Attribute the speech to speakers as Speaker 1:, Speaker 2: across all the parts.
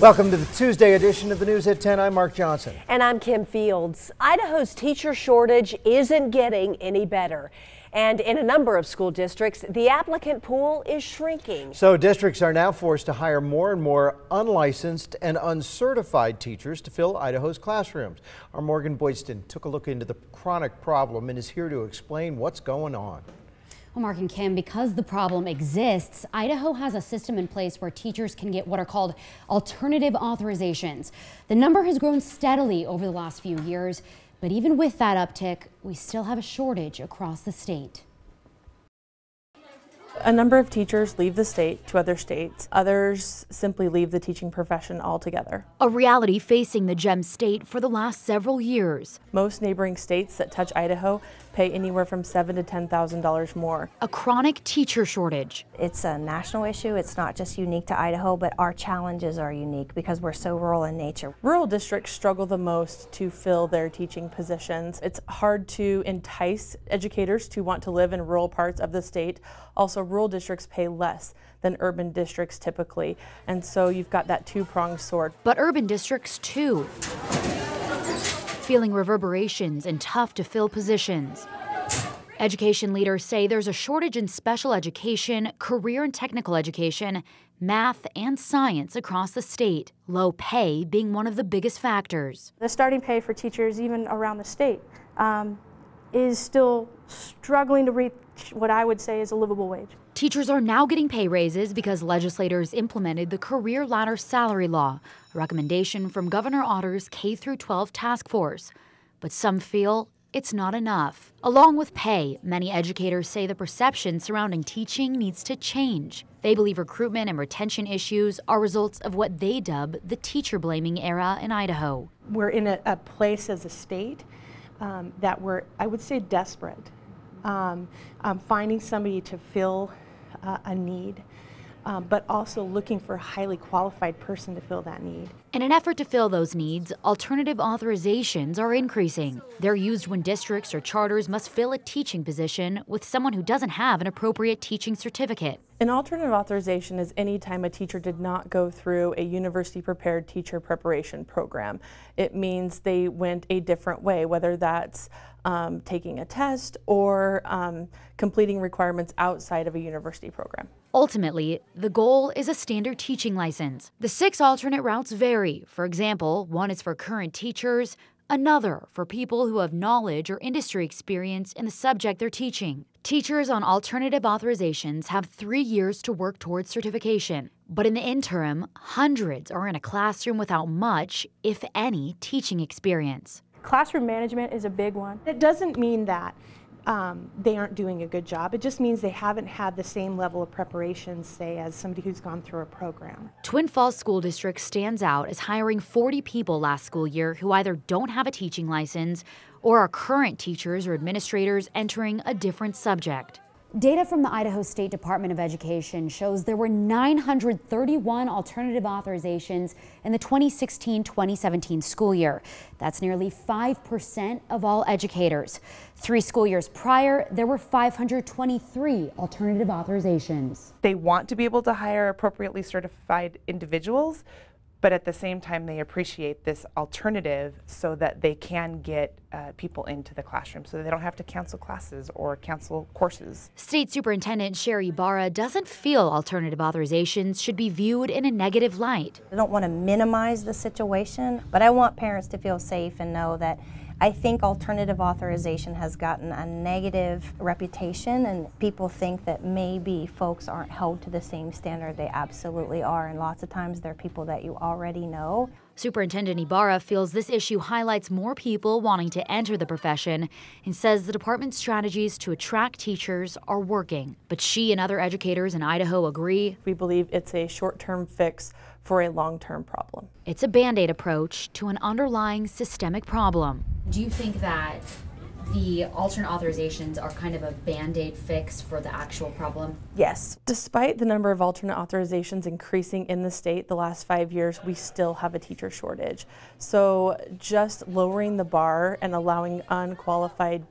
Speaker 1: Welcome to the Tuesday edition of the News at 10. I'm Mark Johnson.
Speaker 2: And I'm Kim Fields. Idaho's teacher shortage isn't getting any better. And in a number of school districts, the applicant pool is shrinking.
Speaker 1: So districts are now forced to hire more and more unlicensed and uncertified teachers to fill Idaho's classrooms. Our Morgan Boydston took a look into the chronic problem and is here to explain what's going on.
Speaker 3: Well, Mark and Kim, because the problem exists, Idaho has a system in place where teachers can get what are called alternative authorizations. The number has grown steadily over the last few years, but even with that uptick, we still have a shortage across the state.
Speaker 4: A number of teachers leave the state to other states. Others simply leave the teaching profession altogether.
Speaker 5: A reality facing the Gem State for the last several years.
Speaker 4: Most neighboring states that touch Idaho pay anywhere from $7,000 to $10,000 more.
Speaker 5: A chronic teacher shortage.
Speaker 6: It's a national issue. It's not just unique to Idaho, but our challenges are unique because we're so rural in nature.
Speaker 4: Rural districts struggle the most to fill their teaching positions. It's hard to entice educators to want to live in rural parts of the state. Also, rural districts pay less than urban districts typically, and so you've got that two-pronged sword.
Speaker 5: But urban districts too, feeling reverberations in tough-to-fill positions. Education leaders say there's a shortage in special education, career and technical education, math and science across the state, low pay being one of the biggest factors.
Speaker 7: The starting pay for teachers, even around the state, is still struggling to reach what I would say is a livable wage.
Speaker 5: Teachers are now getting pay raises because legislators implemented the Career Ladder Salary Law, a recommendation from Governor Otter's K-12 task force. But some feel it's not enough. Along with pay, many educators say the perception surrounding teaching needs to change. They believe recruitment and retention issues are results of what they dub the teacher-blaming era in Idaho.
Speaker 8: We're in a place as a state that we're, I would say, desperate. Finding somebody to fill a need, but also looking for a highly qualified person to fill that need.
Speaker 5: In an effort to fill those needs, alternative authorizations are increasing. They're used when districts or charters must fill a teaching position with someone who doesn't have an appropriate teaching certificate.
Speaker 4: An alternative authorization is any time a teacher did not go through a university-prepared teacher preparation program. It means they went a different way, whether that's taking a test or completing requirements outside of a university program.
Speaker 5: Ultimately, the goal is a standard teaching license. The 6 alternate routes vary. For example, one is for current teachers, another for people who have knowledge or industry experience in the subject they're teaching. Teachers on alternative authorizations have 3 years to work towards certification. But in the interim, hundreds are in a classroom without much, if any, teaching experience.
Speaker 7: Classroom management is a big one.
Speaker 8: It doesn't mean that they aren't doing a good job. It just means they haven't had the same level of preparation, say, as somebody who's gone through a program.
Speaker 5: Twin Falls School District stands out as hiring 40 people last school year who either don't have a teaching license or are current teachers or administrators entering a different subject.
Speaker 3: Data from the Idaho State Department of Education shows there were 931 alternative authorizations in the 2016-2017 school year. That's nearly 5% of all educators. 3 school years prior, there were 523 alternative authorizations.
Speaker 9: They want to be able to hire appropriately certified individuals, but at the same time they appreciate this alternative so that they can get people into the classroom so they don't have to cancel classes or cancel courses.
Speaker 5: State Superintendent Sherri Ybarra doesn't feel alternative authorizations should be viewed in a negative light.
Speaker 6: I don't want to minimize the situation, but I want parents to feel safe and know that I think alternative authorization has gotten a negative reputation, and people think that maybe folks aren't held to the same standard. They absolutely are, and lots of times they're people that you already know.
Speaker 5: Superintendent Ybarra feels this issue highlights more people wanting to enter the profession and says the department's strategies to attract teachers are working. But she and other educators in Idaho agree.
Speaker 4: We believe it's a short-term fix for a long-term problem.
Speaker 5: It's a Band-Aid approach to an underlying systemic problem.
Speaker 3: Do you think that the alternate authorizations are kind of a Band-Aid fix for the actual problem?
Speaker 4: Yes. Despite the number of alternate authorizations increasing in the state the last 5 years, we still have a teacher shortage. So just lowering the bar and allowing unqualified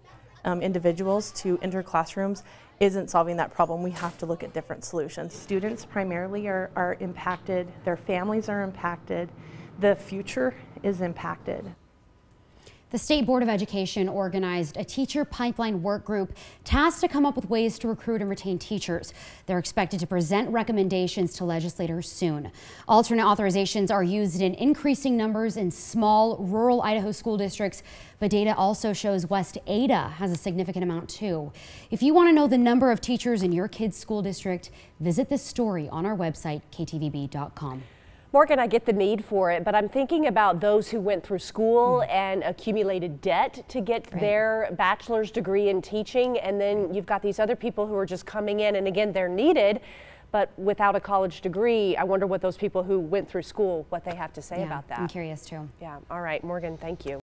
Speaker 4: individuals to enter classrooms isn't solving that problem. We have to look at different solutions.
Speaker 8: Students primarily are impacted, their families are impacted, the future is impacted.
Speaker 3: The State Board of Education organized a teacher pipeline work group tasked to come up with ways to recruit and retain teachers. They're expected to present recommendations to legislators soon. Alternate authorizations are used in increasing numbers in small rural Idaho school districts, but data also shows West Ada has a significant amount too. If you want to know the number of teachers in your kid's school district, visit this story on our website, ktvb.com.
Speaker 2: Morgan, I get the need for it, but I'm thinking about those who went through school and accumulated debt to get their bachelor's degree in teaching, and then you've got these other people who are just coming in, and again, they're needed, but without a college degree. I wonder what those people who went through school, what they have to say about that.
Speaker 3: I'm curious too.
Speaker 2: Yeah, all right, Morgan, thank you.